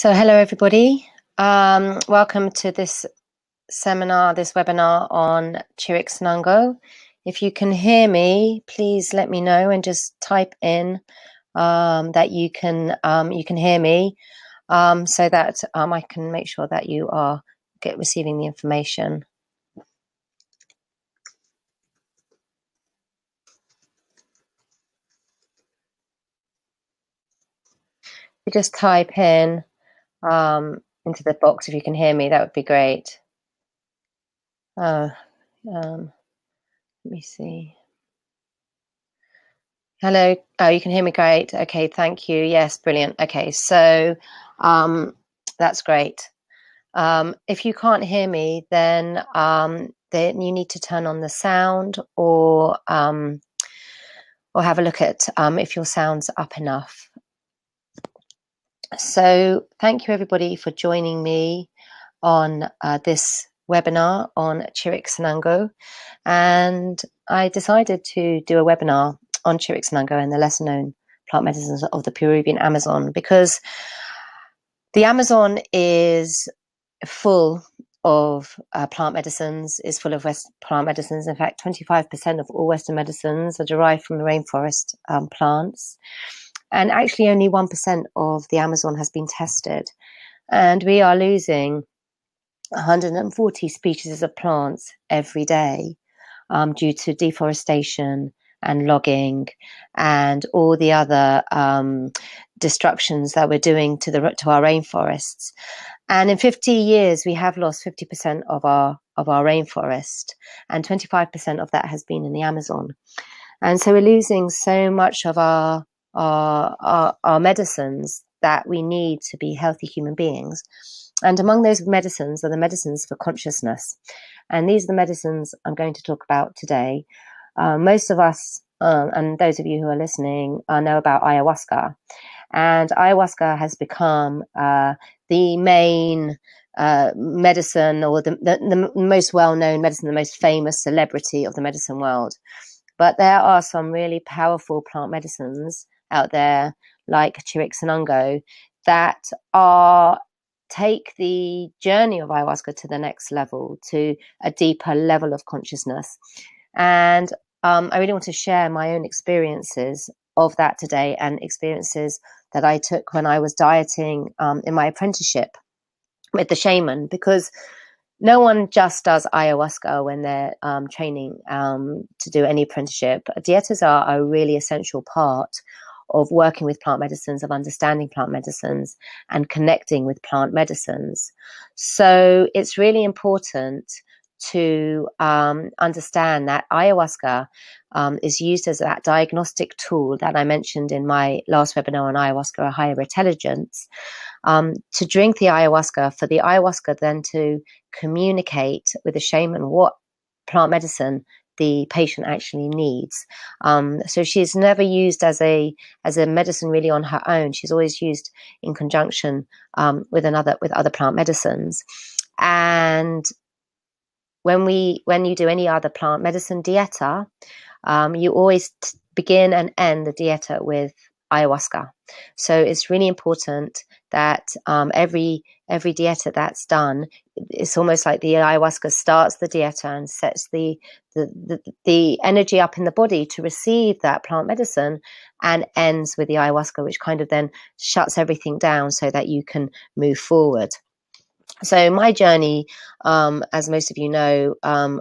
So hello everybody. Welcome to this webinar on Chiric Sanango. If you can hear me, please let me know and just type in that you can hear me, so that I can make sure that you are receiving the information. You just type in into the box if you can hear me. That would be great. Let me see. Hello. Oh, you can hear me. Great. Okay, thank you. Yes, brilliant. Okay, so that's great. If you can't hear me, then you need to turn on the sound, or have a look at if your sound's up enough. So thank you everybody for joining me on this webinar on Chiric Sanango, and I decided to do a webinar on Chiric Sanango and the lesser known plant medicines of the Peruvian Amazon, because the Amazon is full of plant medicines, is full of plant medicines. In fact, 25% of all Western medicines are derived from the rainforest plants. And actually only 1% of the Amazon has been tested. And we are losing 140 species of plants every day due to deforestation and logging and all the other destructions that we're doing to our rainforests. And in 50 years, we have lost 50% of our rainforest, and 25% of that has been in the Amazon. And so we're losing so much of our medicines that we need to be healthy human beings. And among those medicines are the medicines for consciousness. And these are the medicines I'm going to talk about today. Most of us, and those of you who are listening, know about ayahuasca. And ayahuasca has become the main medicine, or the most well-known medicine, the most famous celebrity of the medicine world. But there are some really powerful plant medicines out there, like Chiric Sanango, that take the journey of ayahuasca to the next level, to a deeper level of consciousness. And I really want to share my own experiences of that today, and experiences that I took when I was dieting in my apprenticeship with the Shaman, because no one just does ayahuasca when they're training to do any apprenticeship. Dietas are a really essential part of working with plant medicines, of understanding plant medicines and connecting with plant medicines. So it's really important to understand that ayahuasca is used as that diagnostic tool that I mentioned in my last webinar on ayahuasca, a higher intelligence, to drink the ayahuasca, for the ayahuasca then to communicate with the shaman what plant medicine the patient actually needs. So she's never used as a medicine really on her own. She's always used in conjunction with other plant medicines. And when you do any other plant medicine dieta, you always begin and end the dieta with ayahuasca. So it's really important that every dieta that's done, it's almost like the ayahuasca starts the dieta and sets the energy up in the body to receive that plant medicine, and ends with the ayahuasca, which kind of then shuts everything down so that you can move forward. So my journey, as most of you know,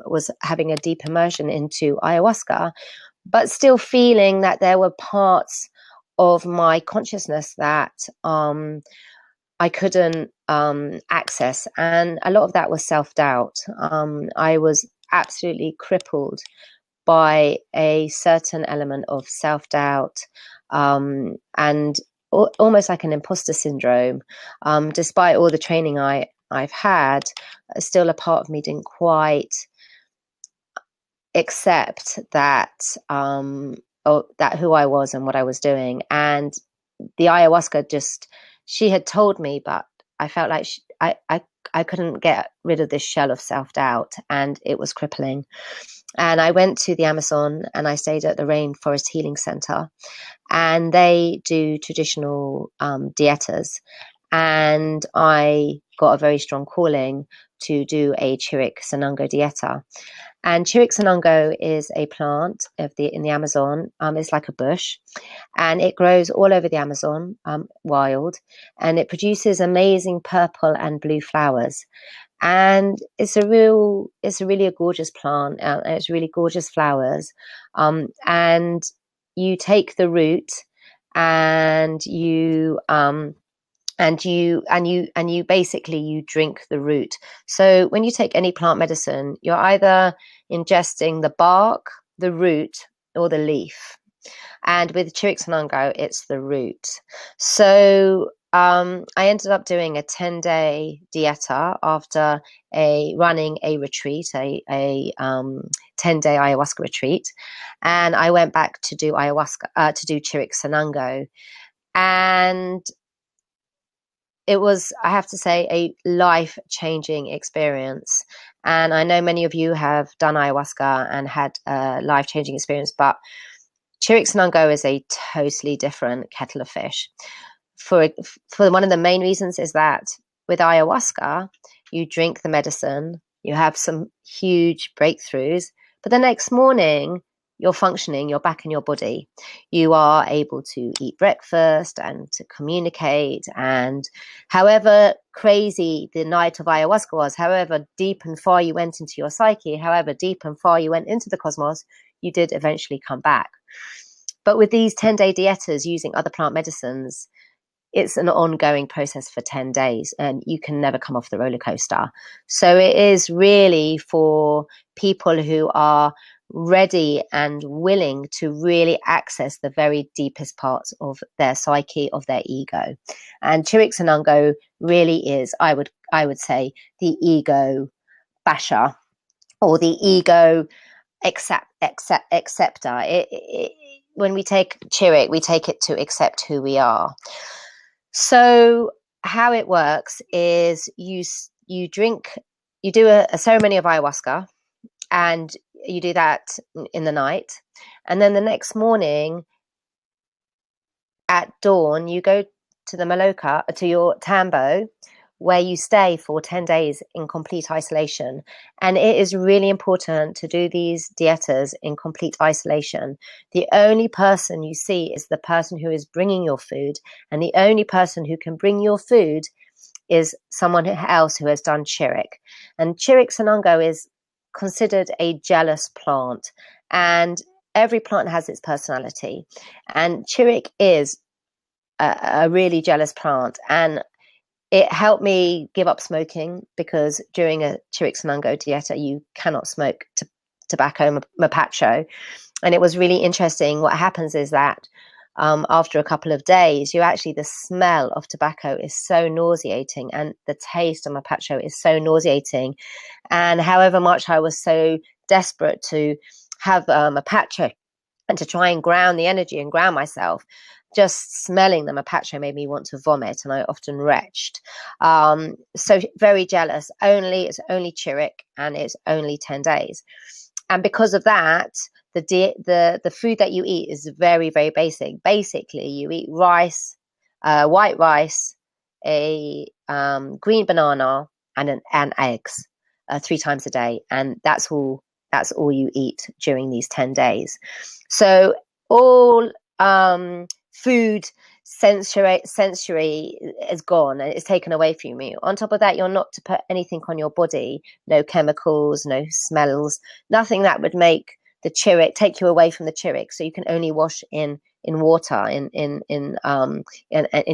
was having a deep immersion into ayahuasca, but still feeling that there were parts of my consciousness that I couldn't access. And a lot of that was self-doubt. I was absolutely crippled by a certain element of self-doubt, and almost like an imposter syndrome. Despite all the training I've had, still a part of me didn't quite accept that that who I was and what I was doing. And the ayahuasca she had told me, but I felt like I couldn't get rid of this shell of self-doubt, and it was crippling. And I went to the Amazon and I stayed at the Rainforest Healing Center, and they do traditional dietas. and I got a very strong calling to do a Chiric Sanango dieta. And Chiric Sanango is a plant in the Amazon. It's like a bush, and it grows all over the Amazon, wild, and it produces amazing purple and blue flowers. And it's really a gorgeous plant, and it's really gorgeous flowers. And you take the root, and you basically you drink the root. So when you take any plant medicine, you're either ingesting the bark, the root, or the leaf. And with Chiric Sanango, it's the root. So I ended up doing a 10-day dieta after running a retreat, a 10-day ayahuasca retreat, and I went back to do ayahuasca, to do Chiric Sanango, and it was, I have to say, a life-changing experience. And I know many of you have done ayahuasca and had a life-changing experience, but Chiric Sanango is a totally different kettle of fish. For one of the main reasons is that with ayahuasca, you drink the medicine, you have some huge breakthroughs, but the next morning you're functioning, you're back in your body. You are able to eat breakfast and to communicate, and however crazy the night of ayahuasca was, however deep and far you went into your psyche, however deep and far you went into the cosmos, you did eventually come back. But with these 10-day dietas using other plant medicines, it's an ongoing process for 10 days and you can never come off the roller coaster. So it is really for people who are ready and willing to really access the very deepest parts of their psyche, of their ego. And Chiric Sanango really is, I would say, the ego basher, or the ego acceptor. When we take Chiric, we take it to accept who we are. So how it works is you do a ceremony of ayahuasca, and you do that in the night, and then the next morning at dawn you go to the Maloka, to your Tambo, where you stay for 10 days in complete isolation. And it is really important to do these dietas in complete isolation. The only person you see is the person who is bringing your food, and the only person who can bring your food is someone else who has done Chiric. And Chiric Sanango is considered a jealous plant, and every plant has its personality, and Chiric is a really jealous plant. And it helped me give up smoking, because during a Chiric Sanango dieta, you cannot smoke tobacco, mapacho. And it was really interesting. What happens is that after a couple of days, the smell of tobacco is so nauseating, and the taste of mapacho is so nauseating. And however much I was so desperate to have mapacho and to try and ground the energy and ground myself, just smelling the mapacho made me want to vomit, and I often retched. So very jealous. It's only Chiric, and it's only 10 days. And because of that, the food that you eat is very, very basic. Basically, you eat rice, white rice, a green banana, and eggs 3 times a day, and that's all you eat during these 10 days. So all food sensory is gone, and it's taken away from you. On top of that, you're not to put anything on your body, no chemicals, no smells, nothing that would make the Chiric take you away from the Chiric. So you can only wash in water in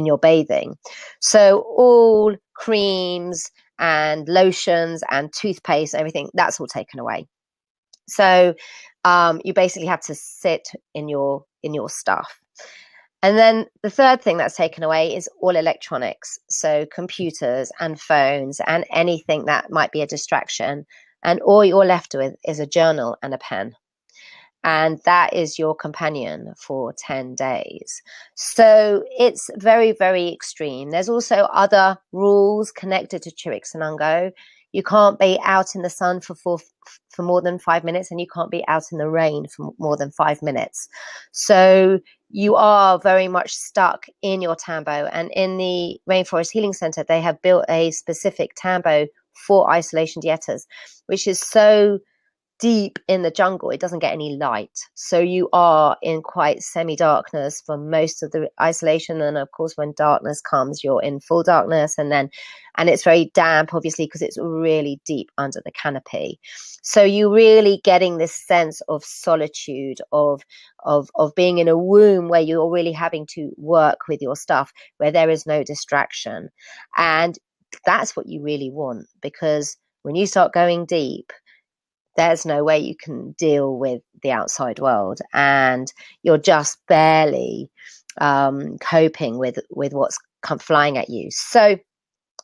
your bathing. So all creams and lotions and toothpaste and everything, that's all taken away. So you basically have to sit in your stuff. And then the third thing that's taken away is all electronics, so computers and phones and anything that might be a distraction. And all you're left with is a journal and a pen. And that is your companion for 10 days. So it's very, very extreme. There's also other rules connected to Chiric Sanango. You can't be out in the sun for more than 5 minutes, and you can't be out in the rain for more than 5 minutes. So you are very much stuck in your tambo. And in the Rainforest Healing Center, they have built a specific tambo for isolation dietas, which is so deep in the jungle, it doesn't get any light. So you are in quite semi-darkness for most of the isolation. And of course, when darkness comes, you're in full darkness. And it's very damp, obviously, because it's really deep under the canopy. So you're really getting this sense of solitude, of being in a womb where you're really having to work with your stuff, where there is no distraction. And that's what you really want, because when you start going deep, there's no way you can deal with the outside world, and you're just barely coping with what's come flying at you. So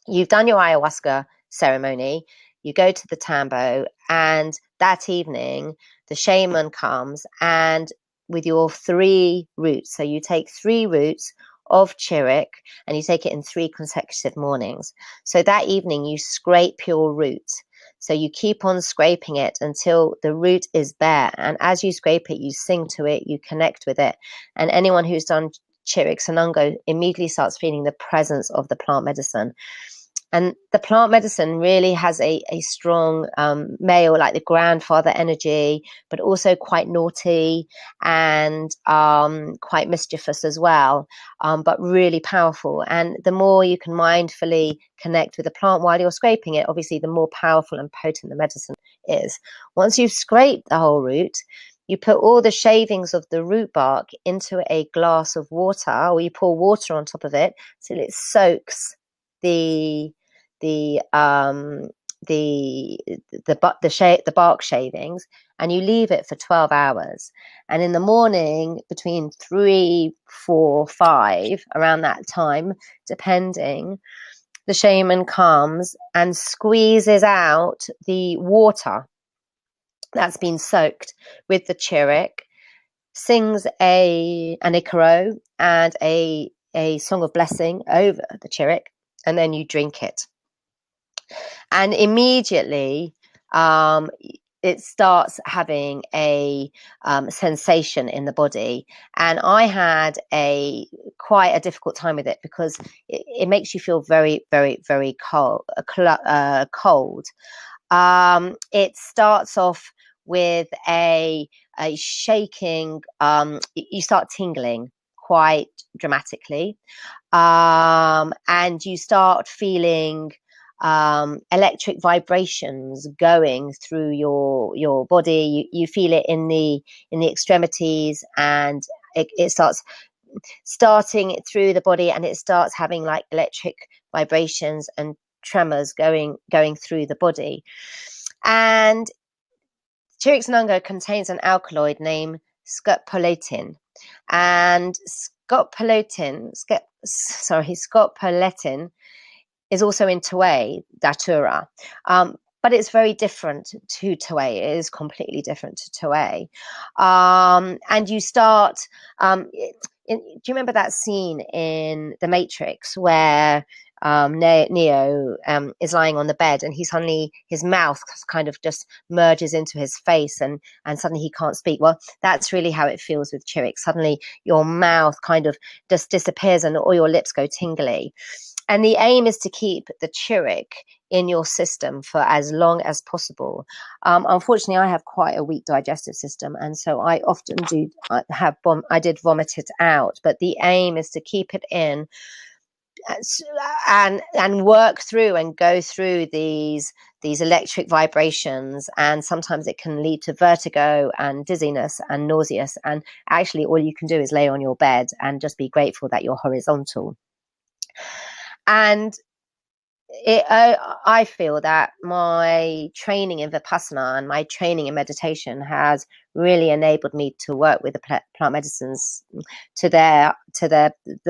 you've done your ayahuasca ceremony, you go to the tambo, and that evening the shaman comes and with your 3 roots. So you take 3 roots of Chiric and you take it in 3 consecutive mornings. So that evening you scrape your root. So you keep on scraping it until the root is bare. And as you scrape it, you sing to it, you connect with it. And anyone who's done Chiric Sanango immediately starts feeling the presence of the plant medicine. And the plant medicine really has a strong male, like the grandfather energy, but also quite naughty and quite mischievous as well, but really powerful. And the more you can mindfully connect with the plant while you're scraping it, obviously, the more powerful and potent the medicine is. Once you've scraped the whole root, you put all the shavings of the root bark into a glass of water, or you pour water on top of it till it soaks the bark shavings, and you leave it for 12 hours. And in the morning, between 3, 4, 5, around that time, depending, the shaman comes and squeezes out the water that's been soaked with the Chiric, sings an ikaro and a song of blessing over the Chiric, and then you drink it. And immediately it starts having a sensation in the body. And I had quite a difficult time with it, because it makes you feel very, very, very cold. It starts off with a shaking. You start tingling quite dramatically, and you start feeling electric vibrations going through your body. You feel it in the extremities, and it starts starting through the body, and it starts having like electric vibrations and tremors going through the body. And Chiric Sanango contains an alkaloid named scopoletin, and scopoletin is also in Toei Datura, but it's very different to Toei. It is completely different to Toei. And you start, do you remember that scene in The Matrix where Neo is lying on the bed, and his mouth kind of just merges into his face, and suddenly he can't speak? Well, that's really how it feels with Chiric. Suddenly your mouth kind of just disappears and all your lips go tingly. And the aim is to keep the Chiric in your system for as long as possible. Unfortunately, I have quite a weak digestive system, and so I often I did vomit it out. But the aim is to keep it in and work through and go through these electric vibrations. And sometimes it can lead to vertigo and dizziness and nauseous. And actually, all you can do is lay on your bed and just be grateful that you're horizontal. And I feel that my training in Vipassana and my training in meditation has really enabled me to work with the plant medicines to the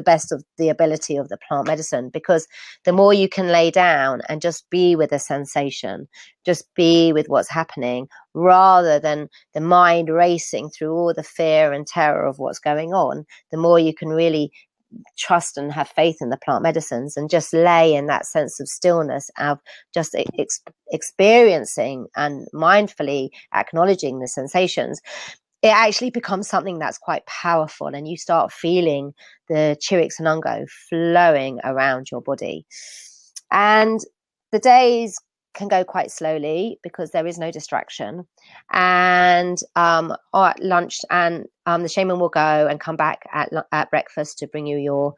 best of the ability of the plant medicine, because the more you can lay down and just be with the sensation, just be with what's happening, rather than the mind racing through all the fear and terror of what's going on, the more you can really trust and have faith in the plant medicines and just lay in that sense of stillness, of just experiencing and mindfully acknowledging the sensations, it actually becomes something that's quite powerful, and you start feeling the Chiric Sanango flowing around your body. And the days can go quite slowly because there is no distraction. And at lunch, and the shaman will go and come back at breakfast to bring you your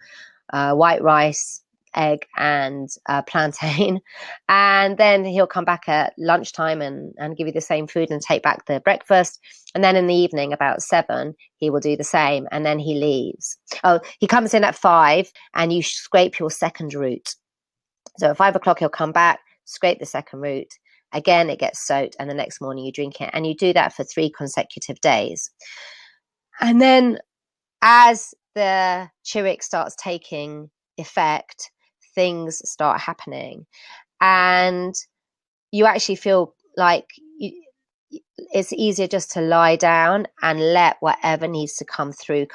white rice, egg, and plantain. And then he'll come back at lunchtime and give you the same food and take back the breakfast. And then in the evening, about 7, he will do the same. And then he leaves. Oh, he comes in at 5 and you scrape your second root. So at 5 o'clock, he'll come back, scrape the second root. Again, it gets soaked, and the next morning you drink it. And you do that for 3 consecutive days. And then as the Chiric starts taking effect, things start happening. And you actually feel like it's easier just to lie down and let whatever needs to come through.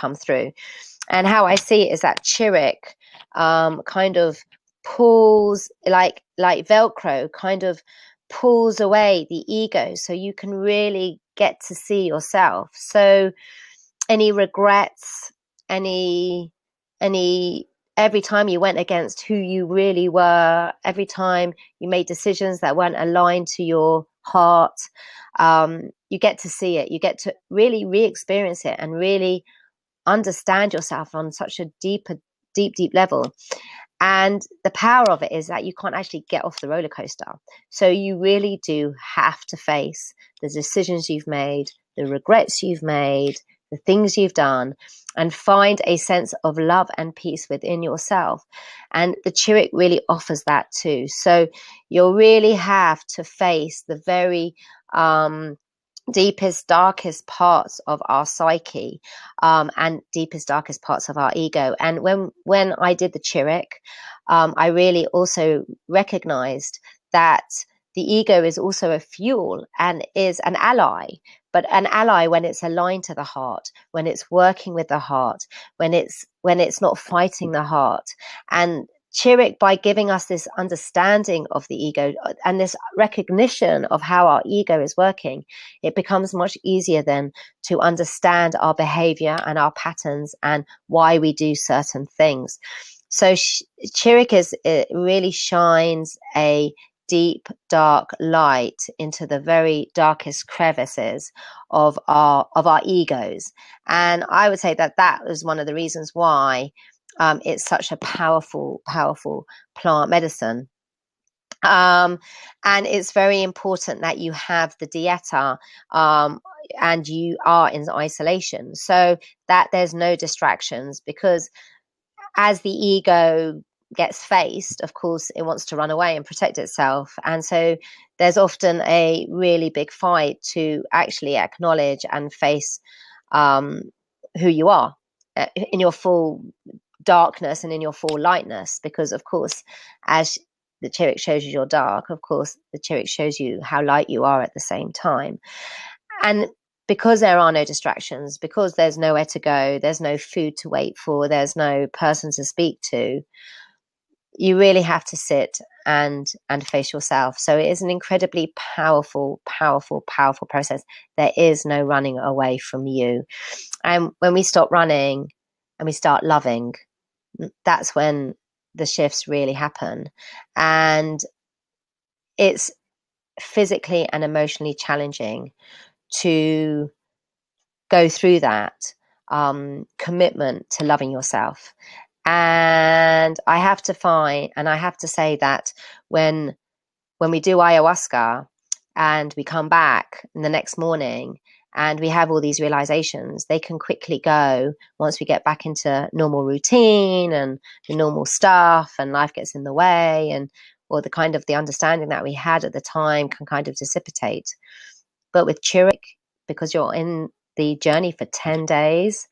And how I see it is that Chiric kind of pulls, like Velcro, kind of pulls away the ego, so you can really get to see yourself. So any regrets, every time you went against who you really were, every time you made decisions that weren't aligned to your heart, you get to see it. You get to really re-experience it and really understand yourself on such a deep level. And the power of it is that you can't actually get off the roller coaster. So you really do have to face the decisions you've made, the regrets you've made, the things you've done, and find a sense of love and peace within yourself. And the Chiric really offers that too. So you'll really have to face the very deepest, darkest parts of our psyche, and deepest, darkest parts of our ego. And when I did the Chiric, I really also recognized that the ego is also a fuel and is an ally, but an ally when it's aligned to the heart, when it's working with the heart, when it's not fighting the heart. And Chiric, by giving us this understanding of the ego and this recognition of how our ego is working, it becomes much easier then to understand our behavior and our patterns and why we do certain things. So Chiric it really shines a deep, dark light into the very darkest crevices of our egos. And I would say that was one of the reasons why it's such a powerful plant medicine. And it's very important that you have the dieta and you are in isolation, so that there's no distractions, because as the ego gets faced, of course, it wants to run away and protect itself. And so there's often a really big fight to actually acknowledge and face who you are in your full darkness and in your full lightness, because of course, as the Chiric shows you you're dark, of course the Chiric shows you how light you are at the same time. And because there are no distractions, because there's nowhere to go, there's no food to wait for, there's no person to speak to, you really have to sit and face yourself. So it is an incredibly powerful process. There is no running away from you. And when we stop running and we start loving, that's when the shifts really happen. And it's physically and emotionally challenging to go through that commitment to loving yourself. And I have to say that when we do ayahuasca and we come back in the next morning and we have all these realizations, they can quickly go once we get back into normal routine and the normal stuff, and life gets in the way, and or the kind of the understanding that we had at the time can kind of dissipate. But with Chiric, because you're in the journey for 10 days,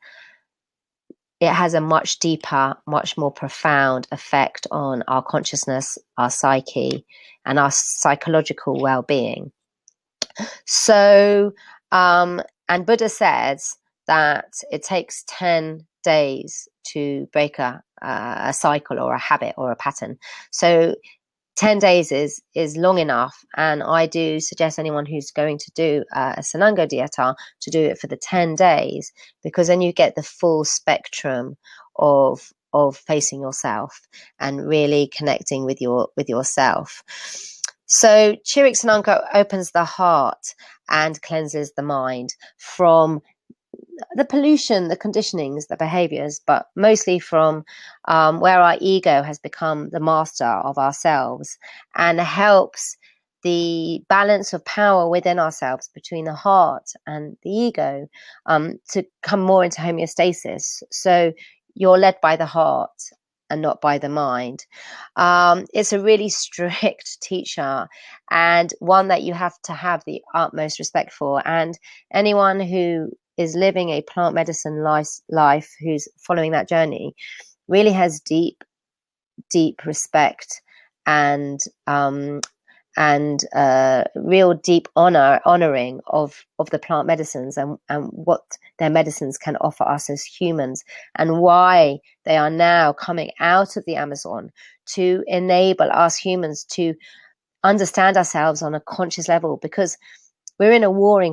it has a much deeper, much more profound effect on our consciousness, our psyche, and our psychological well-being. So, and Buddha says that it takes 10 days to break a cycle or a habit or a pattern. So 10 days is long enough, and I do suggest anyone who's going to do a Sanango dieta to do it for the 10 days, because then you get the full spectrum of facing yourself and really connecting with yourself. So Chiric Sanango opens the heart and cleanses the mind from the pollution, the conditionings, the behaviors, but mostly from where our ego has become the master of ourselves, and helps the balance of power within ourselves between the heart and the ego to come more into homeostasis. So you're led by the heart and not by the mind. It's a really strict teacher, and one that you have to have the utmost respect for. And anyone who is living a plant medicine life who's following that journey really has deep respect and real deep honoring of the plant medicines and what their medicines can offer us as humans, and why they are now coming out of the Amazon to enable us humans to understand ourselves on a conscious level, because we're in a war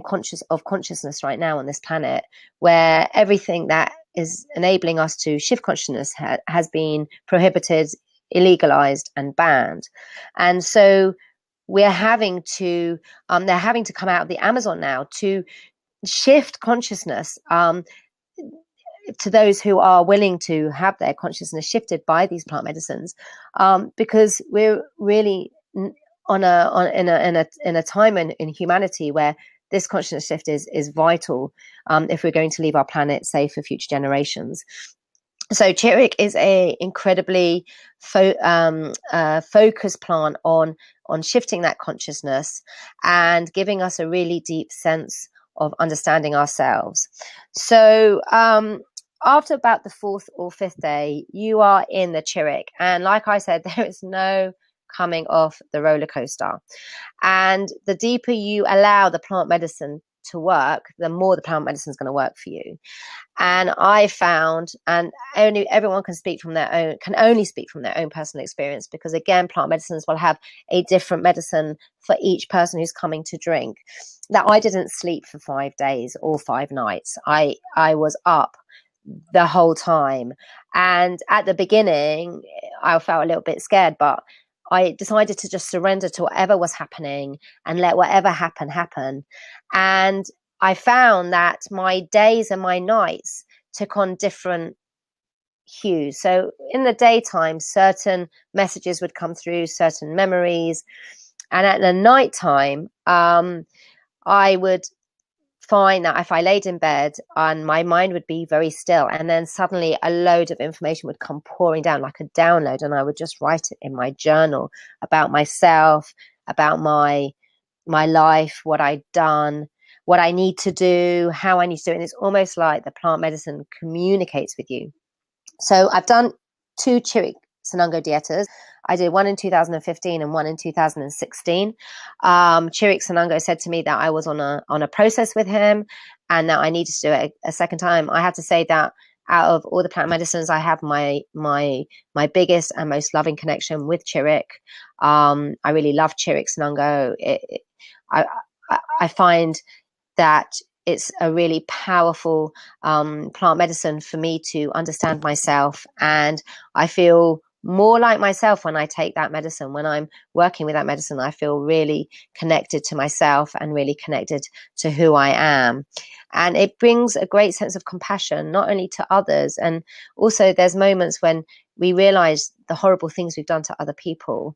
of consciousness right now on this planet, where everything that is enabling us to shift consciousness has been prohibited, illegalized, and banned. And so we're having to, they're having to come out of the Amazon now to shift consciousness to those who are willing to have their consciousness shifted by these plant medicines, because we're really in a time in humanity where this consciousness shift is vital if we're going to leave our planet safe for future generations. So Chiric is a incredibly focused plant on shifting that consciousness and giving us a really deep sense of understanding ourselves. So after about the 4th or 5th day, you are in the Chiric, and like I said, there is no coming off the roller coaster. And the deeper you allow the plant medicine to work, the more the plant medicine is going to work for you. And I found, and everyone can only speak from their own personal experience, because again, plant medicines will have a different medicine for each person who's coming to drink. That I didn't sleep for 5 days or 5 nights. I was up the whole time, and at the beginning I felt a little bit scared, but I decided to just surrender to whatever was happening and let whatever happen. And I found that my days and my nights took on different hues. So in the daytime, certain messages would come through, certain memories. And at the nighttime, I would find that if I laid in bed and my mind would be very still, and then suddenly a load of information would come pouring down like a download, and I would just write it in my journal about myself, about my life, what I'd done, what I need to do, how I need to do it. And it's almost like the plant medicine communicates with you. So I've done 2 Chiric Sanango dietas. I did one in 2015 and one in 2016. Chiric Sanango said to me that I was on a process with him, and that I needed to do it a second time. I have to say that out of all the plant medicines, I have my biggest and most loving connection with Chiric. I really love Chiric Sanango. I find that it's a really powerful plant medicine for me to understand myself, and I feel more like myself when I take that medicine. When I'm working with that medicine, I feel really connected to myself and really connected to who I am. And it brings a great sense of compassion, not only to others, and also there's moments when we realize the horrible things we've done to other people.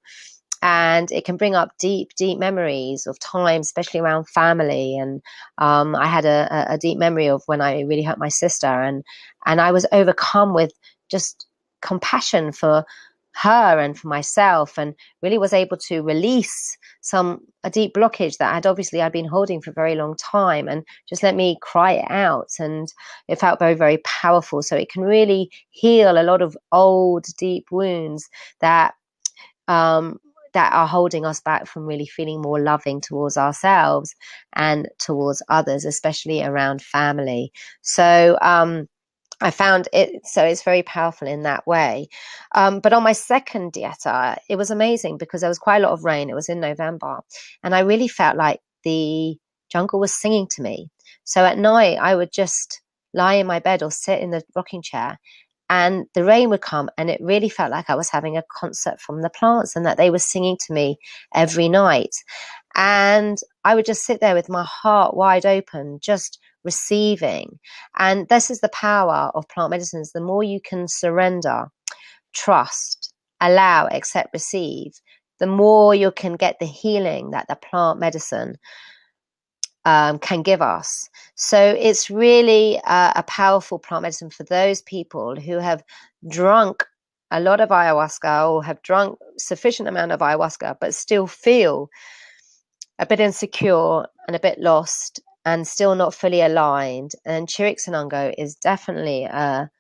And it can bring up deep memories of time, especially around family. And I had a deep memory of when I really hurt my sister, and I was overcome with just compassion for her and for myself, and really was able to release a deep blockage that I'd been holding for a very long time, and just let me cry it out. And it felt very, very powerful. So it can really heal a lot of old, deep wounds that are holding us back from really feeling more loving towards ourselves and towards others, especially around family. So I found it, so it's very powerful in that way. But on my second dieta, it was amazing because there was quite a lot of rain. It was in November, and I really felt like the jungle was singing to me. So at night, I would just lie in my bed or sit in the rocking chair, and the rain would come, and it really felt like I was having a concert from the plants and that they were singing to me every night. And I would just sit there with my heart wide open, just receiving. And this is the power of plant medicines. The more you can surrender, trust, allow, accept, receive, the more you can get the healing that the plant medicine can give us. So it's really a powerful plant medicine for those people who have drunk a lot of ayahuasca or have drunk sufficient amount of ayahuasca, but still feel a bit insecure and a bit lost and still not fully aligned. And Chiric Sanango is definitely a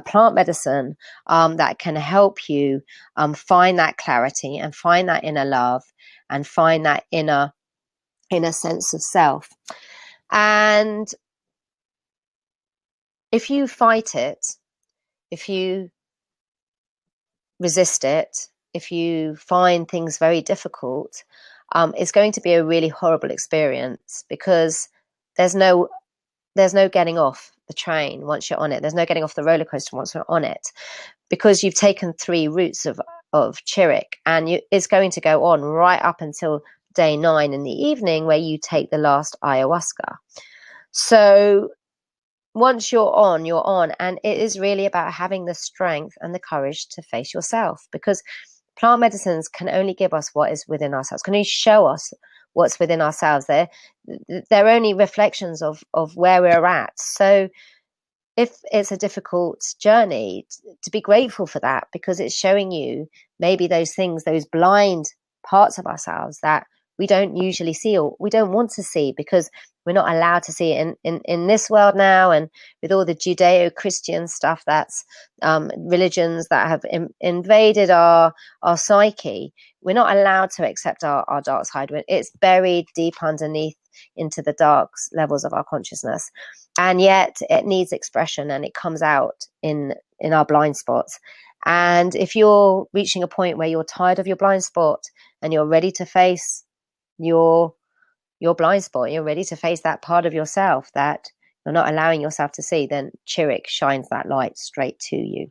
plant medicine that can help you find that clarity and find that inner love and find that inner sense of self. And if you fight it, if you resist it, if you find things very difficult, it's going to be a really horrible experience because there's no getting off the train once you're on it. There's no getting off the roller coaster once you're on it, because you've taken 3 routes of Chiric, and it's going to go on right up until day 9 in the evening, where you take the last ayahuasca. So once you're on, and it is really about having the strength and the courage to face yourself, because plant medicines can only give us what is within ourselves, can only show us what's within ourselves. They're only reflections of where we're at. So if it's a difficult journey, to be grateful for that, because it's showing you maybe those things, those blind parts of ourselves that we don't usually see or we don't want to see, because we're not allowed to see it in this world now. And with all the Judeo-Christian stuff, that's religions that have invaded our psyche, we're not allowed to accept our dark side. It's buried deep underneath into the dark levels of our consciousness. And yet it needs expression, and it comes out in our blind spots. And if you're reaching a point where you're tired of your blind spot and you're ready to face your blind spot, you're ready to face that part of yourself that you're not allowing yourself to see, then Chiric shines that light straight to you.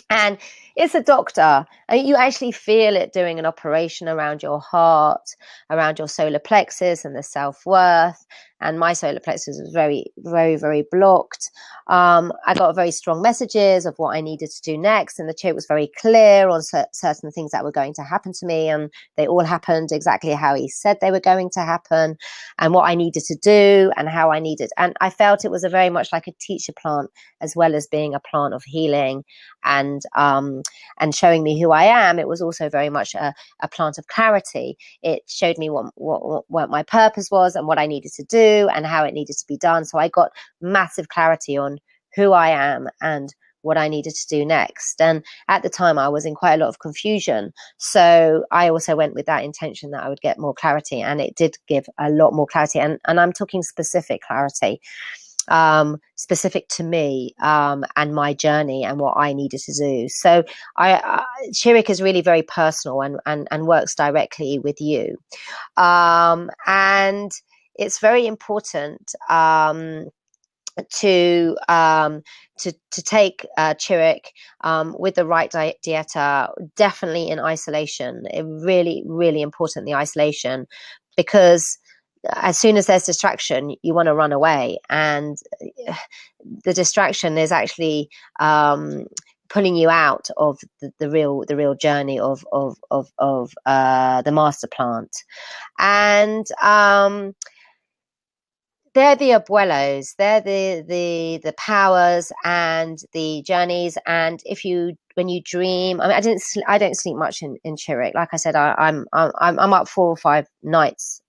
And it's a doctor, and you actually feel it doing an operation around your heart, around your solar plexus and the self-worth. And my solar plexus was very, very, very blocked. I got very strong messages of what I needed to do next, and the Chiric was very clear on certain things that were going to happen to me, and they all happened exactly how he said they were going to happen, and what I needed to do and how I needed. And I felt it was a very much like a teacher plant, as well as being a plant of healing and showing me who I am. It was also very much a plant of clarity. It showed me what my purpose was and what I needed to do and how it needed to be done. So I got massive clarity on who I am and what I needed to do next. And at the time I was in quite a lot of confusion. So I also went with that intention that I would get more clarity, and it did give a lot more clarity. And I'm talking specific clarity, specific to me and my journey and what I needed to do. So Chiric is really very personal and works directly with you. And it's very important to take Chiric with the right dieta, definitely in isolation. It really, really important, the isolation, because as soon as there's distraction, you want to run away, and the distraction is actually pulling you out of the real journey of the master plant. And they're the abuelos, they're the powers and the journeys. And if you when you dream. I mean, I don't sleep much in Chiric. Like I said, I'm up 4 or 5 nights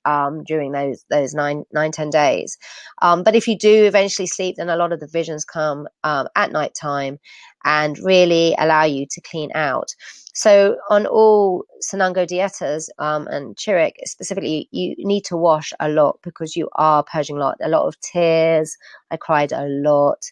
during those 10 days. But if you do eventually sleep, then a lot of the visions come at night time and really allow you to clean out. So on all Sanango dietas and Chiric specifically, you need to wash a lot because you are purging a lot of tears. I cried a lot.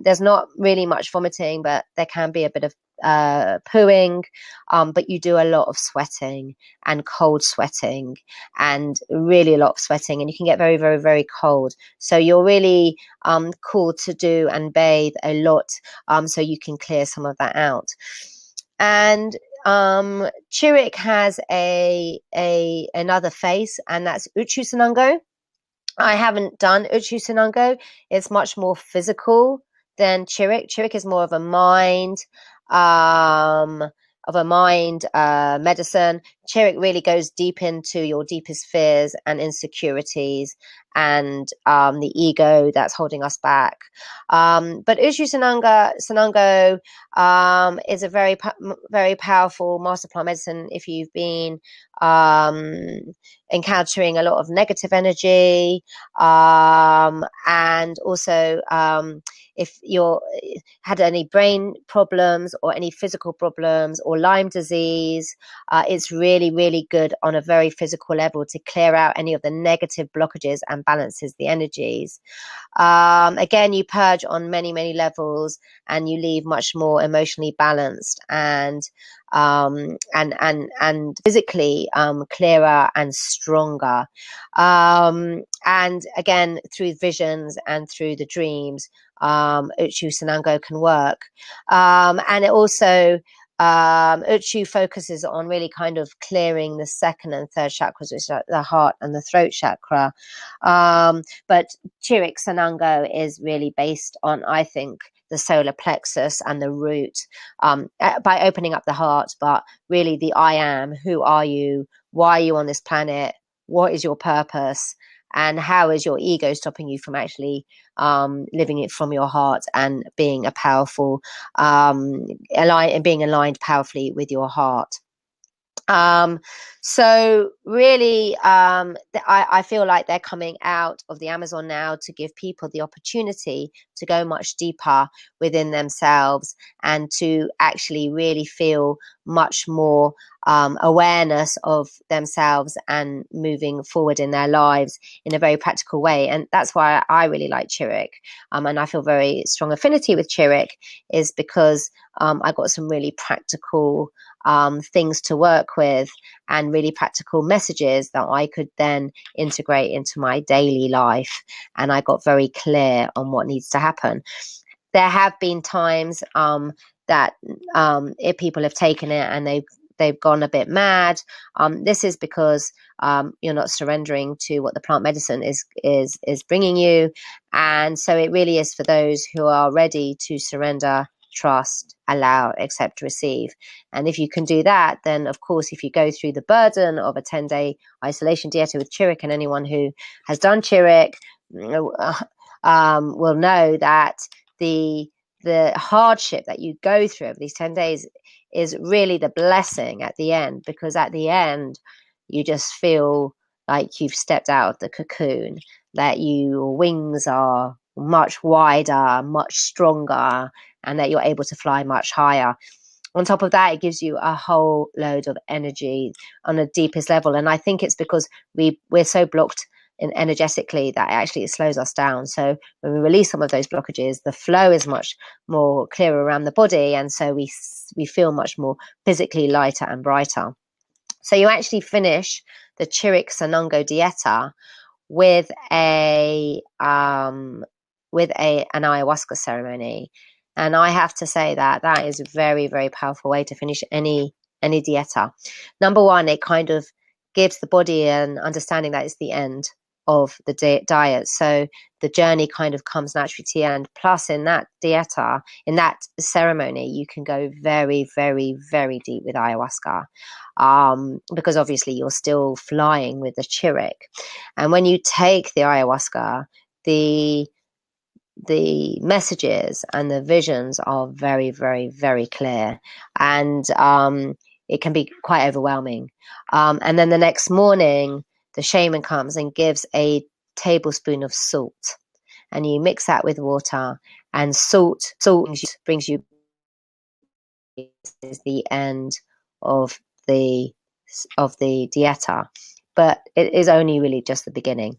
There's not really much vomiting, but there can be a bit of pooing, but you do a lot of sweating and cold sweating and really a lot of sweating, and you can get very, very, very cold. So you're really called to do and bathe a lot so you can clear some of that out. And Chiric has another face, and that's Uchu Sanango. I haven't done Uchu Sanango. It's much more physical than Chiric. Chiric is more of a mind medicine. Chiric really goes deep into your deepest fears and insecurities and the ego that's holding us back. But Uchu Sanango is a very, very powerful master plant medicine if you've been encountering a lot of negative energy, and also if you're had any brain problems or any physical problems or Lyme disease, it's really, really good on a very physical level to clear out any of the negative blockages and balances the energies. Again, you purge on many, many levels, and you leave much more emotionally balanced and physically clearer and stronger. And again, through visions and through the dreams, Uchu Sanango can work. And it also Uchu focuses on really kind of clearing the second and third chakras, which are the heart and the throat chakra. But Chiric Sanango is really based on, I think, the solar plexus and the root, by opening up the heart, but really the I am. Who are you? Why are you on this planet? What is your purpose? And how is your ego stopping you from actually living it from your heart and being a powerful, being aligned powerfully with your heart? So really, I feel like they're coming out of the Amazon now to give people the opportunity to go much deeper within themselves and to actually really feel much more awareness of themselves and moving forward in their lives in a very practical way. And that's why I really like Chiric, and I feel very strong affinity with Chiric, is because I got some really practical things to work with and really practical messages that I could then integrate into my daily life. And I got very clear on what needs to happen. There have been times that if people have taken it and they've gone a bit mad. This is because you're not surrendering to what the plant medicine is bringing you. And so it really is for those who are ready to surrender, trust, allow, accept, receive. And if you can do that, then of course, if you go through the burden of a 10-day isolation dieta with Chiric, and anyone who has done Chiric will know that the hardship that you go through over these 10 days is really the blessing at the end, because at the end you just feel like you've stepped out of the cocoon, that your wings are much wider, much stronger, and that you're able to fly much higher. On top of that, it gives you a whole load of energy on the deepest level. And I think it's because we're so blocked energetically that actually it slows us down. So when we release some of those blockages, the flow is much more clearer around the body, and so we feel much more physically lighter and brighter. So you actually finish the Chiric Sanango dieta with an ayahuasca ceremony. And I have to say that is a very, very powerful way to finish any dieta. Number one, it kind of gives the body an understanding that it's the end of the diet. So the journey kind of comes naturally to the end. Plus, in that dieta, in that ceremony, you can go very, very, very deep with ayahuasca, because obviously you're still flying with the Chiric. And when you take the ayahuasca, the the messages and the visions are very, very, very clear, and it can be quite overwhelming. And then the next morning, the shaman comes and gives a tablespoon of salt, and you mix that with water, and salt brings you is the end of the dieta, but it is only really just the beginning,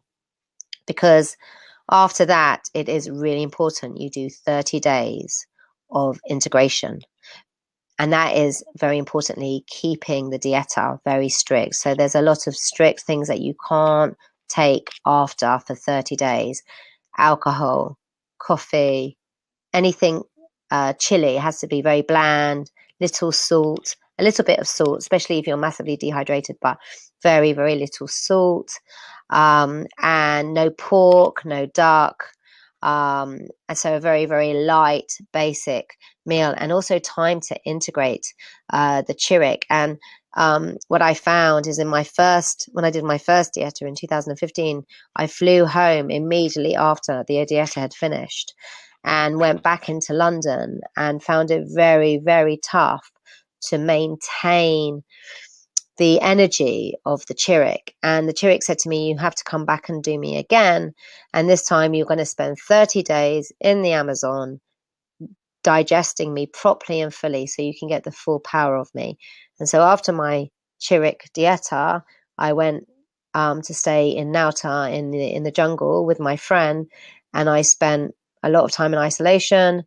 because after that it is really important you do 30 days of integration, and that is very importantly keeping the dieta very strict. So there's a lot of strict things that you can't take after for 30 days: alcohol, coffee, anything chili. It has to be very bland, little salt, a little bit of salt, especially if you're massively dehydrated, but very, very little salt, and no pork, no duck. And so a very, very light, basic meal, and also time to integrate the Chiric. And what I found is when I did my first dieta in 2015, I flew home immediately after the dieta had finished and went back into London and found it very, very tough to maintain the energy of the Chiric. And the Chiric said to me, you have to come back and do me again. And this time you're going to spend 30 days in the Amazon digesting me properly and fully so you can get the full power of me. And so after my Chiric dieta, I went to stay in Nauta in the jungle with my friend, and I spent a lot of time in isolation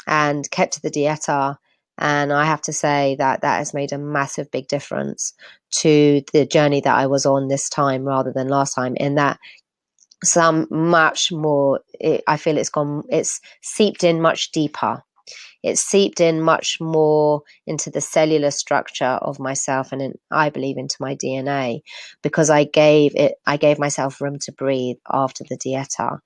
and kept to the dieta. And I have to say that has made a massive big difference to the journey that I was on this time rather than last time, in that some much more, I feel it's seeped in much deeper. It's seeped in much more into the cellular structure of myself, and I believe into my DNA, because I gave myself room to breathe after the dieta.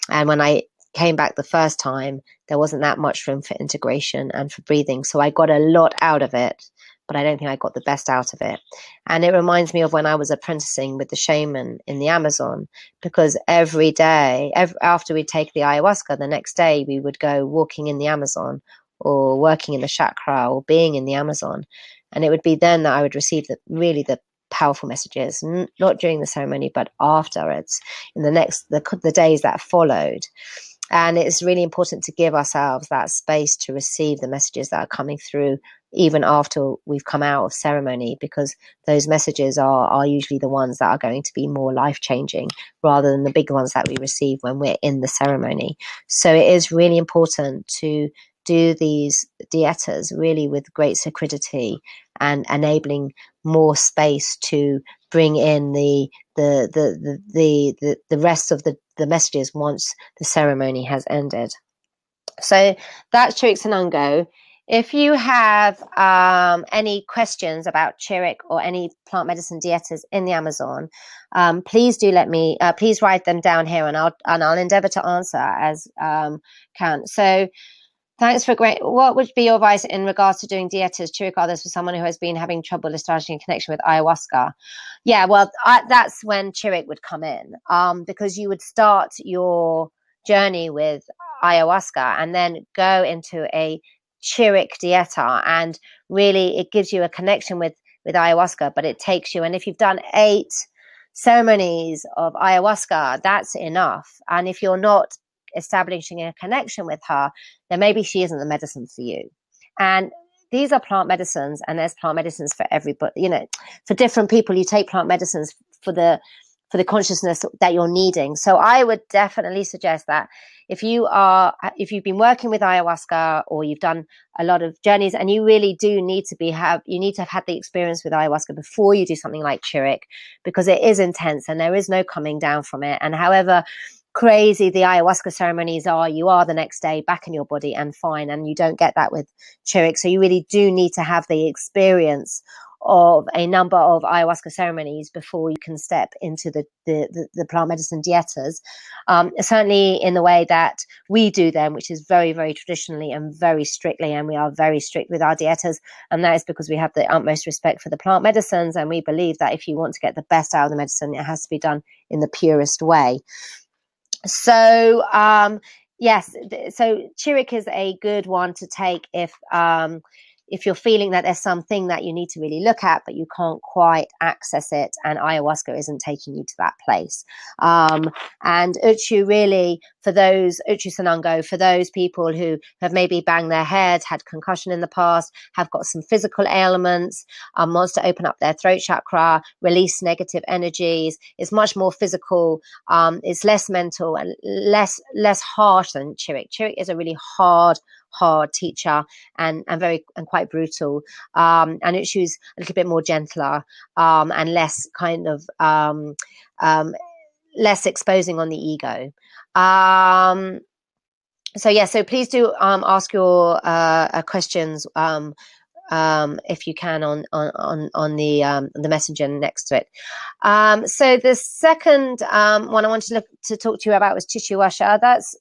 And when I came back the first time, there wasn't that much room for integration and for breathing. So I got a lot out of it, but I don't think I got the best out of it. And it reminds me of when I was apprenticing with the shaman in the Amazon, because every day, after we'd take the ayahuasca, the next day we would go walking in the Amazon or working in the chakra or being in the Amazon. And it would be then that I would receive the powerful messages, not during the ceremony, but afterwards, in the days that followed. And it's really important to give ourselves that space to receive the messages that are coming through, even after we've come out of ceremony, because those messages are usually the ones that are going to be more life-changing rather than the big ones that we receive when we're in the ceremony. So it is really important to do these dietas really with great sacredity and enabling more space to bring in the rest of the messages once the ceremony has ended. So that's Chiric Sanango. If you have any questions about Chiric or any plant medicine dietas in the Amazon, please do please write them down here, and I'll endeavor to answer as can. So thanks for what would be your advice in regards to doing dietas, Chiric others, for someone who has been having trouble establishing a connection with ayahuasca? Yeah, well, that's when Chiric would come in, because you would start your journey with ayahuasca and then go into a Chiric dieta, and really it gives you a connection with ayahuasca, but it takes you, and if you've done 8 ceremonies of ayahuasca, that's enough. And if you're not establishing a connection with her, then maybe she isn't the medicine for you. And these are plant medicines, and there's plant medicines for everybody. For different people, you take plant medicines for the consciousness that you're needing. So I would definitely suggest that if you've been working with ayahuasca, or you've done a lot of journeys, and you really do need to have had the experience with ayahuasca before you do something like Chiric, because it is intense and there is no coming down from it. And however crazy the ayahuasca ceremonies are, you are the next day back in your body and fine, and you don't get that with Chiric. So you really do need to have the experience of a number of ayahuasca ceremonies before you can step into the plant medicine dietas, certainly in the way that we do them, which is very, very traditionally and very strictly, and we are very strict with our dietas, and that is because we have the utmost respect for the plant medicines, and we believe that if you want to get the best out of the medicine, it has to be done in the purest way. So Yes, so Chiric is a good one to take if you're feeling that there's something that you need to really look at, but you can't quite access it, and ayahuasca isn't taking you to that place. And Uchu really, for those, Uchu Sanango, for those people who have maybe banged their head, had concussion in the past, have got some physical ailments, wants to open up their throat chakra, release negative energies, is much more physical, it's less mental and less harsh than Chiric. Chiric is a really hard teacher and quite brutal, and it choose a little bit more gentler, and less kind of less exposing on the ego. So yeah, so please do ask your questions if you can on the messenger next to it. So the second one I wanted to talk to you about was chichiwasha. That's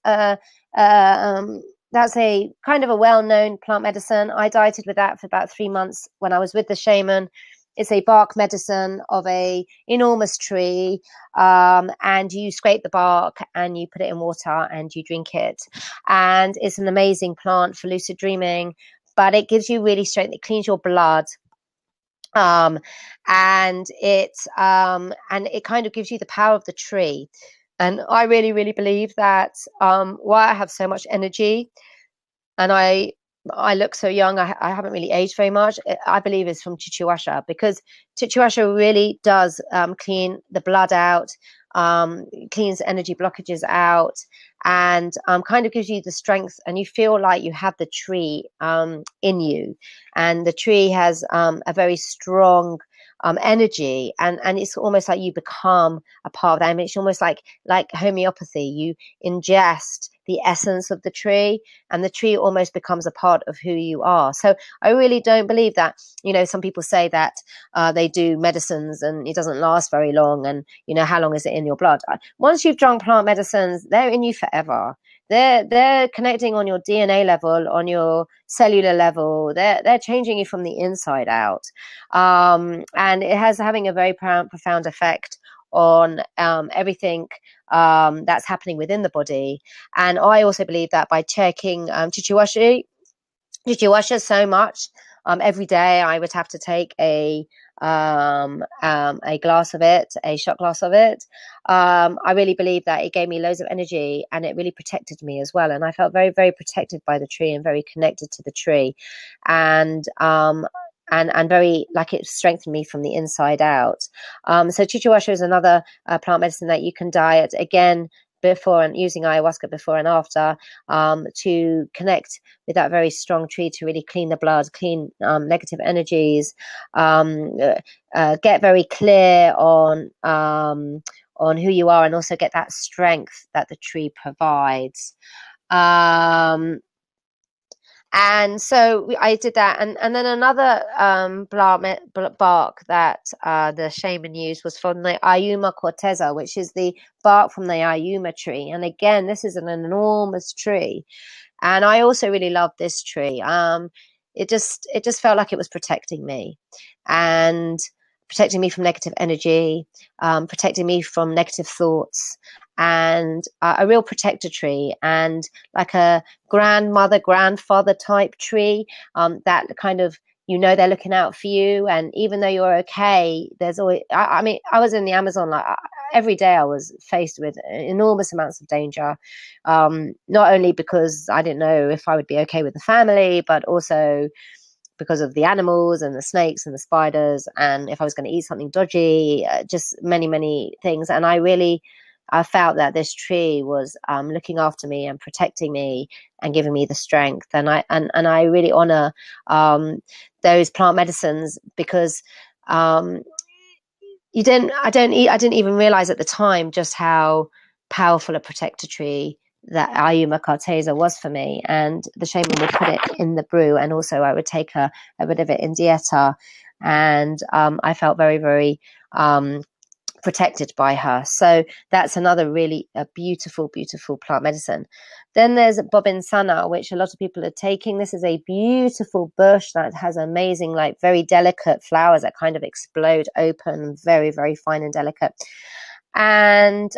a kind of a well-known plant medicine. I dieted with that for about 3 months when I was with the shaman. It's a bark medicine of a enormous tree, and you scrape the bark and you put it in water and you drink it. And it's an amazing plant for lucid dreaming, but it gives you really strength. It cleans your blood. And it kind of gives you the power of the tree. And I really, really believe that why I have so much energy and I look so young, I haven't really aged very much, I believe is from chichiwasha, because chichiwasha really does clean the blood out, cleans energy blockages out, and kind of gives you the strength, and you feel like you have the tree in you, and the tree has a very strong energy, and it's almost like you become a part of that. I mean, it's almost like homeopathy. You ingest the essence of the tree, and the tree almost becomes a part of who you are. So I really don't believe that, some people say that they do medicines and it doesn't last very long, and how long is it in your blood? Once you've drunk plant medicines, they're in you forever. They're connecting on your DNA level, on your cellular level. They're changing you from the inside out, and it has having a very profound effect on everything that's happening within the body. And I also believe that by taking chichiwasha so much, every day I would have to take a glass of it, a shot glass of it. I really believe that it gave me loads of energy, and it really protected me as well. And I felt very, very protected by the tree and very connected to the tree, and very like it strengthened me from the inside out. So chichiwasha is another plant medicine that you can diet again before, and using ayahuasca before and after, to connect with that very strong tree, to really clean the blood, clean negative energies, get very clear on who you are, and also get that strength that the tree provides. And so I did that, and then another bark that the shaman used was from the Ayuma corteza, which is the bark from the Ayuma tree. And again, this is an enormous tree, and I also really love this tree. It just felt like it was protecting me, and protecting me from negative energy, protecting me from negative thoughts, and a real protector tree, and like a grandfather type tree, that kind of, they're looking out for you. And even though you're okay, there's always, I mean, I was in the Amazon, like every day I was faced with enormous amounts of danger, not only because I didn't know if I would be okay with the family, but also because of the animals and the snakes and the spiders, and if I was going to eat something dodgy, just many, many things. And I felt that this tree was looking after me and protecting me and giving me the strength. And I really honor those plant medicines, because I didn't even realize at the time just how powerful a protector tree that Ayuma corteza was for me. And the shaman would put it in the brew, and also I would take a bit of it in dieta, and I felt very, very protected by her. So that's another really beautiful plant medicine. Then there's bobinsana, which a lot of people are taking. This is a beautiful bush that has amazing, like very delicate flowers that kind of explode open, very, very fine and delicate. And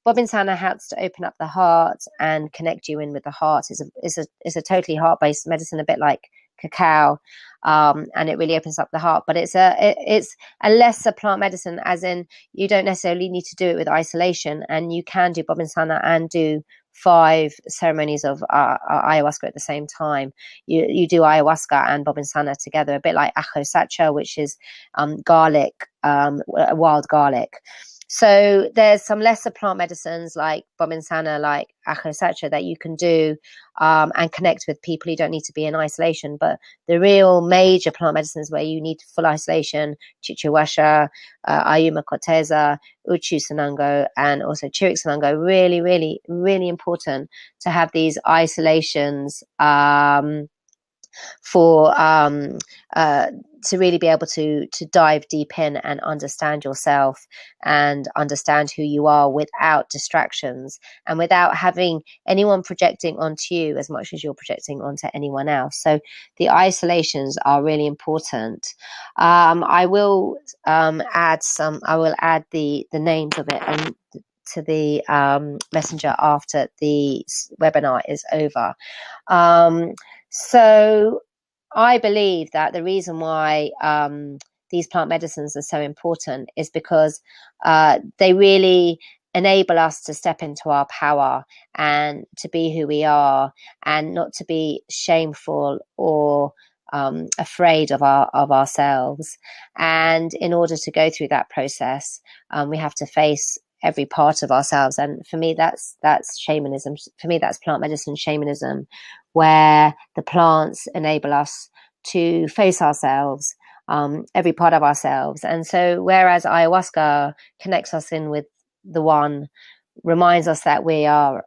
Bobinsana helps to open up the heart and connect you in with the heart. It's a totally heart-based medicine, a bit like cacao, and it really opens up the heart. But it's a lesser plant medicine, as in you don't necessarily need to do it with isolation, and you can do Bobinsana and do 5 ceremonies of ayahuasca at the same time. You do ayahuasca and Bobinsana together, a bit like ajo sacha, which is garlic, wild garlic. So there's some lesser plant medicines like Bobinsana, like ajo sacha, that you can do and connect with people. You don't need to be in isolation. But the real major plant medicines where you need full isolation, chichihuasha, ayuma corteza, Chiric Sanango, and also Chiric Sanango, really, really, really important to have these isolations for to really be able to dive deep in and understand yourself and understand who you are without distractions and without having anyone projecting onto you as much as you're projecting onto anyone else. So the isolations are really important. I will add the names of it and to the messenger after the webinar is over. So I believe that the reason why these plant medicines are so important is because they really enable us to step into our power and to be who we are and not to be shameful or afraid of ourselves. And in order to go through that process, we have to face every part of ourselves. And for me, that's shamanism. For me, that's plant medicine shamanism, where the plants enable us to face ourselves, every part of ourselves. And so whereas ayahuasca connects us in with the one, reminds us that we are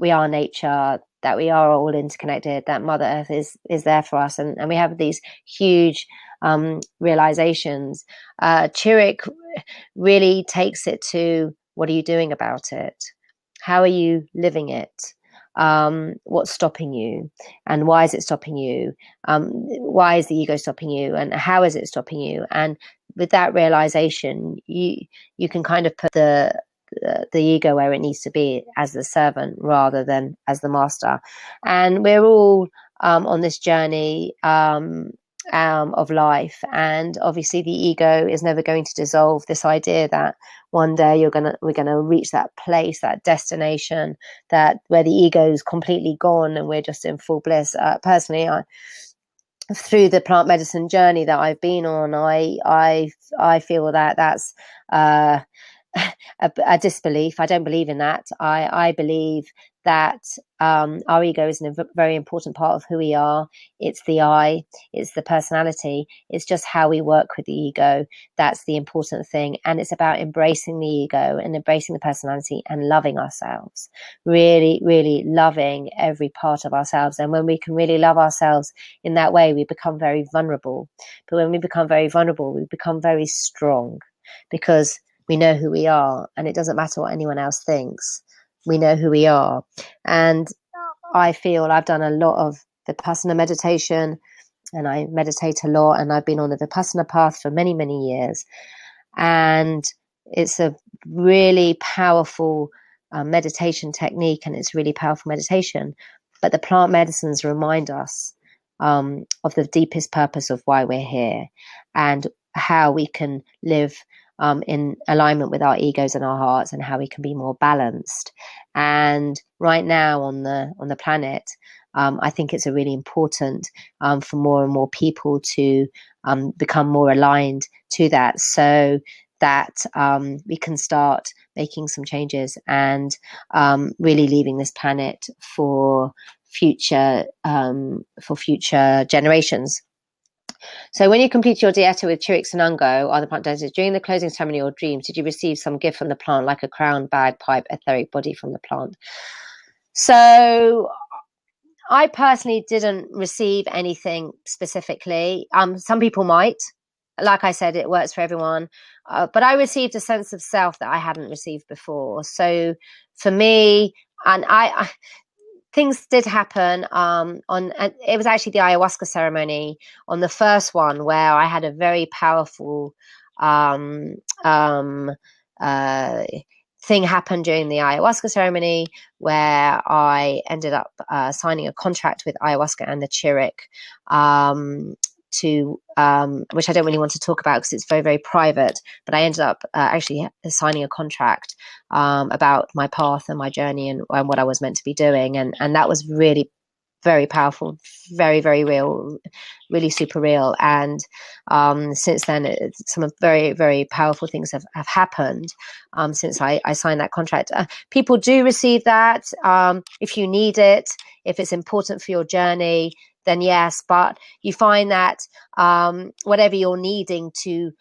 nature, that we are all interconnected, that Mother Earth is there for us, and we have these huge realizations. Chiric really takes it to, what are you doing about it? How are you living it? What's stopping you, and why is it stopping you? Why is the ego stopping you, and how is it stopping you? And with that realization, you can kind of put the ego where it needs to be, as the servant rather than as the master. And we're all on this journey of life, and obviously the ego is never going to dissolve this idea that one day we're gonna reach that place, that destination, that where the ego is completely gone and we're just in full bliss. Personally, through the plant medicine journey that I've been on, I feel that that's a disbelief. I don't believe in that. I believe that our ego is a very important part of who we are. It's the I, it's the personality, it's just how we work with the ego. That's the important thing. And it's about embracing the ego and embracing the personality and loving ourselves, really, really loving every part of ourselves. And when we can really love ourselves in that way, we become very vulnerable. But when we become very vulnerable, we become very strong, because we know who we are, and it doesn't matter what anyone else thinks. We know who we are. And I feel I've done a lot of Vipassana meditation, and I meditate a lot, and I've been on the Vipassana path for many, many years. And it's a really powerful meditation technique, and it's really powerful meditation. But the plant medicines remind us of the deepest purpose of why we're here, and how we can live in alignment with our egos and our hearts, and how we can be more balanced. And right now on the planet, I think it's a really important for more and more people to become more aligned to that, so that we can start making some changes and really leaving this planet for future generations. So when you complete your dieta with Chiric Sanango or the plant desert, during the closing ceremony or dreams, did you receive some gift from the plant, like a crown, bag, pipe, etheric body from the plant? So I personally didn't receive anything specifically. Some people might. Like I said, it works for everyone. But I received a sense of self that I hadn't received before. So for me, and I things did happen it was actually the ayahuasca ceremony on the first one, where I had a very powerful thing happened during the ayahuasca ceremony where I ended up signing a contract with ayahuasca and the Chiric, which I don't really want to talk about because it's very, very private, but I ended up actually signing a contract about my path and my journey and what I was meant to be doing. And that was really very powerful, very, very real, really super real. And since then, some very, very powerful things have happened since I signed that contract. People do receive that if you need it, if it's important for your journey, then yes. But you find that whatever you're needing to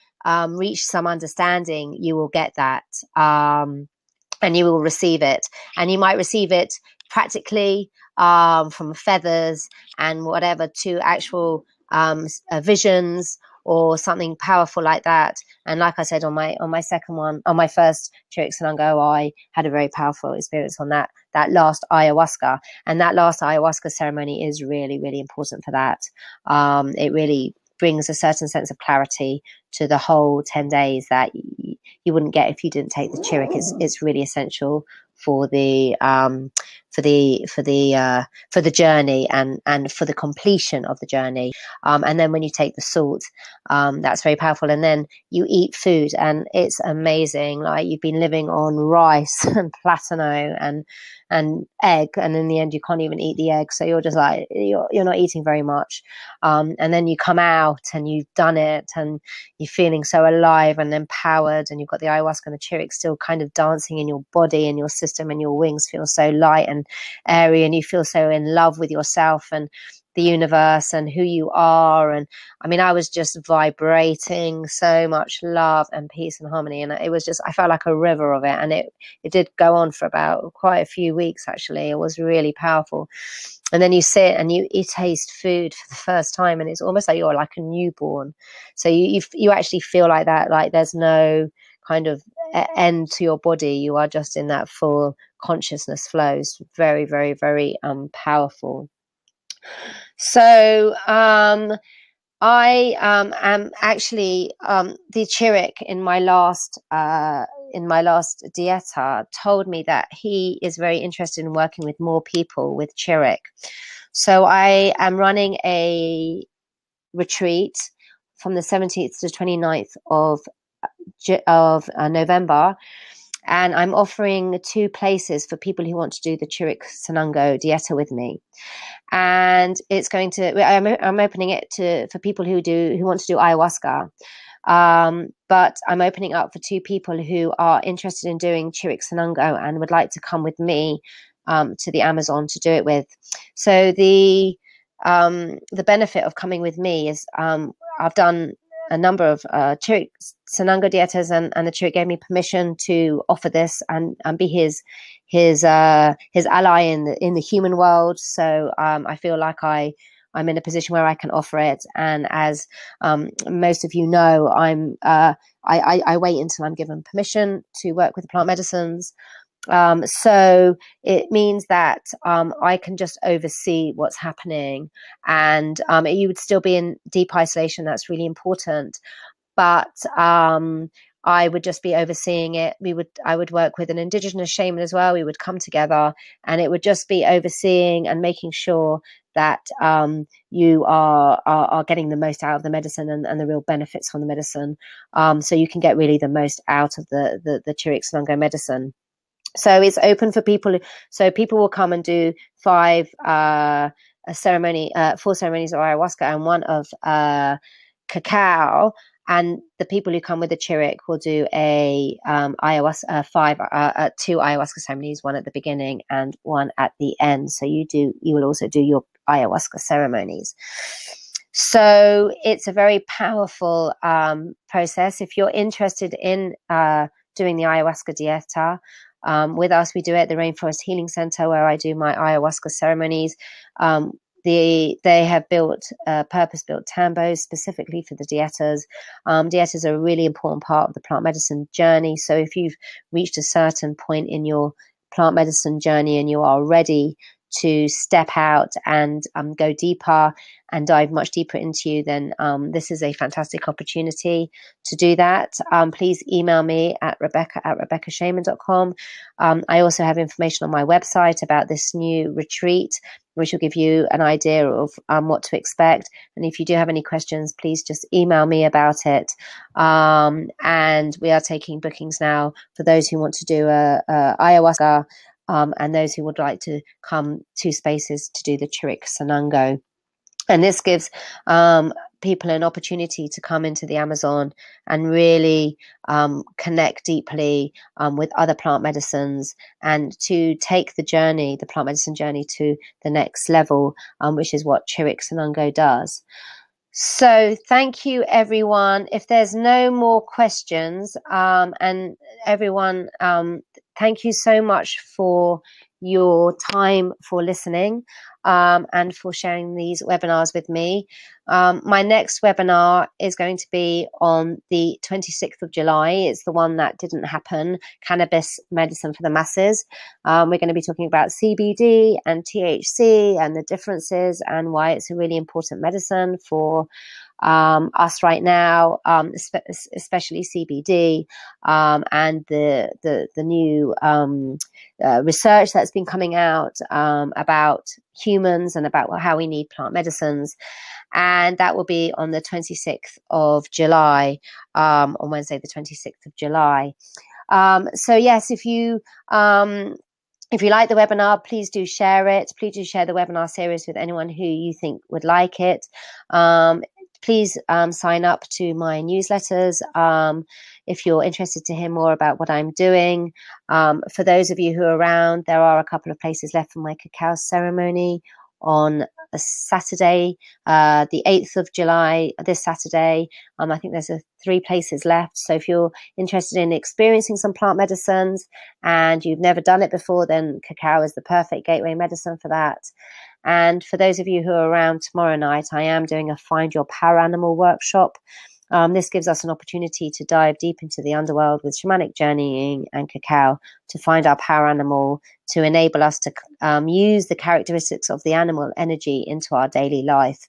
reach some understanding, you will get that. And you will receive it, and you might receive it practically from feathers and whatever to actual visions or something powerful like that. And like I said, on my second one, on my first Chiric Sanango, I had a very powerful experience on that last ayahuasca. And that last ayahuasca ceremony is really, really important for that. It really brings a certain sense of clarity to the whole 10 days that you wouldn't get if you didn't take the Chiric. It's really essential for the journey and for the completion of the journey. And then when you take the salt, that's very powerful. And then you eat food, and it's amazing. Like, you've been living on rice and platano and egg, and in the end you can't even eat the egg, so you're just like, you're not eating very much, and then you come out and you've done it, and you're feeling so alive and empowered, and you've got the ayahuasca and the Chiric still kind of dancing in your body and your system, and your wings feel so light and airy, and you feel so in love with yourself and the universe and who you are. And I mean, I was just vibrating so much love and peace and harmony, and it was just, I felt like a river of it. And it did go on for about quite a few weeks, actually. It was really powerful. And then you sit and you taste food for the first time, and it's almost like you're like a newborn. So you actually feel like that, like there's no kind of end to your body. You are just in that full consciousness flow. It's very, very, very powerful. So I am actually the Chiric in my last dieta told me that he is very interested in working with more people with Chiric. So I am running a retreat from the 17th to 29th of November. And I'm offering 2 places for people who want to do the Chiric Sanango dieta with me. And it's going to, I'm opening it for people who want to do ayahuasca. But I'm opening up for 2 people who are interested in doing Chiric Sanango and would like to come with me to the Amazon to do it with. So the benefit of coming with me is I've done a number of Chiric Sanango dietas, and the Chiric gave me permission to offer this and be his ally in the human world. So I feel like I'm in a position where I can offer it. And as most of you know, I wait until I'm given permission to work with the plant medicines. So it means that I can just oversee what's happening, and you would still be in deep isolation. That's really important. But I would just be overseeing it. I would work with an indigenous shaman as well. We would come together, and it would just be overseeing and making sure that you are getting the most out of the medicine and the real benefits from the medicine, so you can get really the most out of the Chiric Sanango medicine. So it's open for people. So people will come and do 4 ceremonies of ayahuasca and 1 of cacao. And the people who come with the Chiric will do a ayahuasca 2 ayahuasca ceremonies, 1 at the beginning and 1 at the end. So you will also do your ayahuasca ceremonies. So it's a very powerful process. If you're interested in doing the ayahuasca dieta with us, we do it at the Rainforest Healing Center, where I do my ayahuasca ceremonies. They have built purpose-built tambos specifically for the dietas. Dietas are a really important part of the plant medicine journey. So if you've reached a certain point in your plant medicine journey and you are ready to step out and go deeper and dive much deeper into you, then this is a fantastic opportunity to do that. Please email me at rebecca@rebeccashaman.com. I also have information on my website about this new retreat, which will give you an idea of what to expect. And if you do have any questions, please just email me about it. And we are taking bookings now for those who want to do a ayahuasca, and those who would like to come to spaces to do the Chiric Sanango. And this gives people an opportunity to come into the Amazon and really connect deeply with other plant medicines, and to take the journey, the plant medicine journey, to the next level, which is what Chiric Sanango does. So thank you, everyone. If there's no more questions, and everyone, thank you so much for your time, for listening, and for sharing these webinars with me. My next webinar is going to be on the 26th of July. It's the one that didn't happen, Cannabis Medicine for the Masses. We're going to be talking about CBD and THC and the differences, and why it's a really important medicine for us right now, especially CBD, and the new research that's been coming out about humans and about how we need plant medicines. And that will be on the 26th of July, on Wednesday, the 26th of July. So yes, if you like the webinar, please do share it. Please do share the webinar series with anyone who you think would like it. Please sign up to my newsletters if you're interested to hear more about what I'm doing. For those of you who are around, there are a couple of places left for my cacao ceremony on a Saturday, the 8th of July, this Saturday. I think there's 3 places left. So if you're interested in experiencing some plant medicines and you've never done it before, then cacao is the perfect gateway medicine for that. And for those of you who are around tomorrow night, I am doing a Find Your Power Animal workshop. This gives us an opportunity to dive deep into the underworld with shamanic journeying and cacao to find our power animal, to enable us to use the characteristics of the animal energy into our daily life.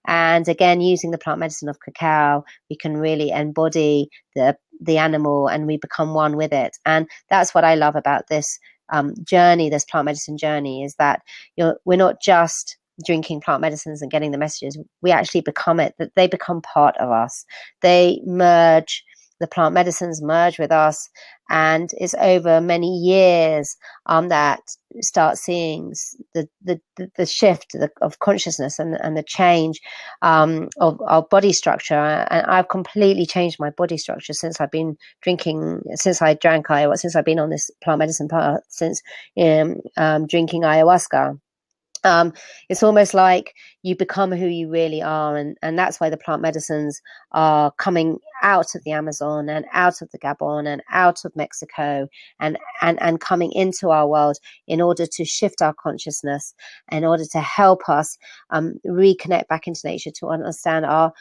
And again, using the plant medicine of cacao, we can really embody the animal, and we become one with it. And that's what I love about this journey, this plant medicine journey, is that we're not just drinking plant medicines and getting the messages. We actually become it, that they become part of us. They merge, the plant medicines merge with us, and it's over many years that start seeing the shift of consciousness and the change of our body structure. And I've completely changed my body structure since I've been drinking, since I drank ayahuasca, since I've been on this plant medicine path, since drinking ayahuasca. It's almost like you become who you really are, and that's why the plant medicines are coming out of the Amazon and out of the Gabon and out of Mexico and coming into our world in order to shift our consciousness, in order to help us reconnect back into nature, to understand our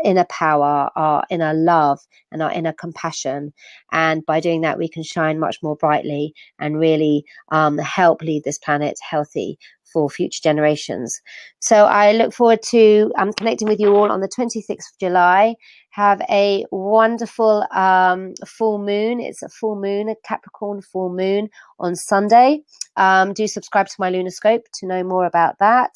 inner power, our inner love, and our inner compassion. And by doing that, we can shine much more brightly and really help leave this planet healthy for future generations. So I look forward to connecting with you all on the 26th of July. Have a wonderful full moon. It's a full moon, a Capricorn full moon on Sunday. Do subscribe to my Lunarscope to know more about that.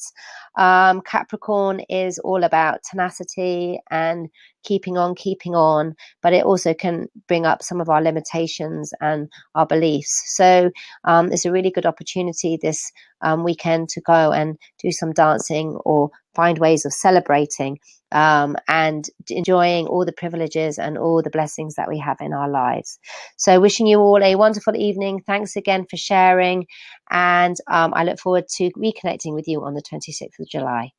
Capricorn is all about tenacity and keeping on, but it also can bring up some of our limitations and our beliefs. So it's a really good opportunity this weekend to go and do some dancing or find ways of celebrating and enjoying all the privileges and all the blessings that we have in our lives. So wishing you all a wonderful evening. Thanks again for sharing, and I look forward to reconnecting with you on the 26th of July.